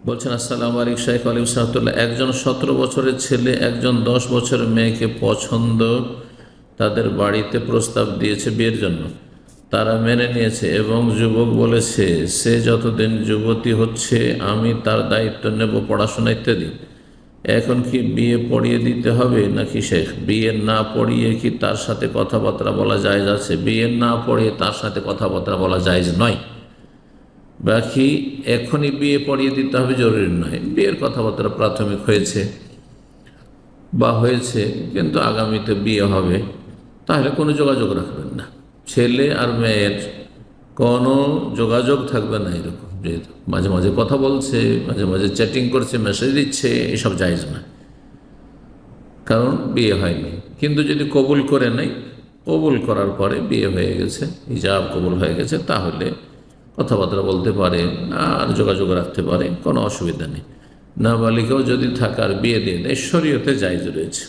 বলছেন, আসসালামু আলাইকুম শাইখ আলাইকুম সালাতুল্লাহ। একজন 17 বছরের ছেলে একজন 10 বছরের মেয়েকে পছন্দ, তাদের বাড়িতে প্রস্তাব দিয়েছে বিয়ের জন্য। তারা মেনে নিয়েছে এবং যুবক বলেছে সে যতদিন যুবতী হচ্ছে আমি তার দায়িত্ব নেব, পড়াশোনা ইত্যাদি। এখন কি বিয়ে পড়িয়ে দিতে হবে নাকি শেখ? বিয়ে না পড়িয়ে কি তার সাথে কথাবার্তা বলা জায়েজ আছে? বিয়ে না পড়িয়ে তার সাথে কথাবার্তা বলা জায়েজ নয়। বাকি এখনই বিয়ে পড়িয়ে দিতে হবে জরুরি নয়। বিয়ের কথাবার্তা প্রাথমিক হয়েছে বা হয়েছে, কিন্তু আগামীতে বিয়ে হবে, তাহলে কোনো যোগাযোগ রাখবেন না। ছেলে আর মেয়ের কোনো যোগাযোগ থাকবে না। এরকম যেহেতু মাঝে মাঝে কথা বলছে, মাঝে মাঝে চ্যাটিং করছে, মেসেজ দিচ্ছে, এসব জায়েজ না, কারণ বিয়ে হয়নি। কিন্তু যদি কবুল করে নেই, কবুল করার পরে বিয়ে হয়ে গেছে, হিজাব কবুল হয়ে গেছে, তাহলে কথাবার্তা বলতে পারে আর যোগাযোগ রাখতে পারে, কোনো অসুবিধা নেই। নাবালিকাও যদি থাকার বিয়ে দিয়ে দেয়, শরীয়তে জায়েজ রয়েছে।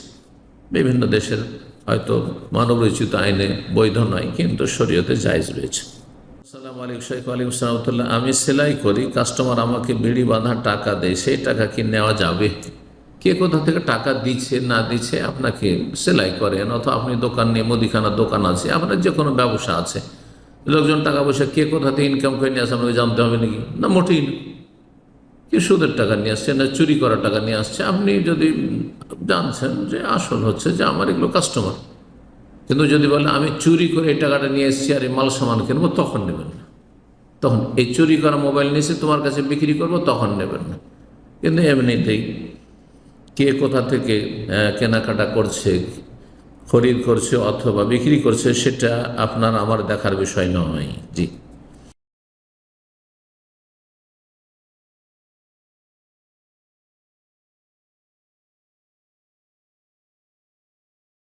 বিভিন্ন দেশের হয়তো মানবরচিত আইনে বৈধ নয়, কিন্তু শরীয়তে জায়েজ রয়েছে। আসসালামু আলাইকুম শাইখ আলাইকুম সালামতুল্লাহ। আমি সেলাই করি, কাস্টমার আমাকে বিড়ি বাঁধা টাকা দেয়, সেই টাকা কি নেওয়া যাবে? কে কোথা থেকে টাকা দিচ্ছে না দিচ্ছে, আপনাকে সেলাই করেন অথবা আপনি দোকান নিয়ে, মুদিখানার দোকান আছে, আপনার যে কোনো ব্যবসা আছে, লোকজন টাকা পয়সা কে কোথা থেকে ইনকাম করে নিয়ে আসে আপনাকে জানতে হবে নাকি? না, মোটেই না। কি সুদের টাকা নিয়ে আসছে না চুরি করা টাকা নিয়ে আসছে, আপনি যদি জানছেন যে আসল হচ্ছে যে আমার এগুলো কাস্টমার, কিন্তু যদি বলে আমি চুরি করে এই টাকাটা নিয়ে এসেছি আর এই মাল সামান কিনবো, তখন নেবেন না। তখন এই চুরি করা মোবাইল নিয়ে এসে তোমার কাছে বিক্রি করবো, তখন নেবেন না। কিন্তু এমনিতেই কে কোথা থেকে কেনাকাটা করছে, খরিদ করছে অথবা বিক্রি করছে, সেটা আপনার আমার দেখার বিষয় নয়। জি।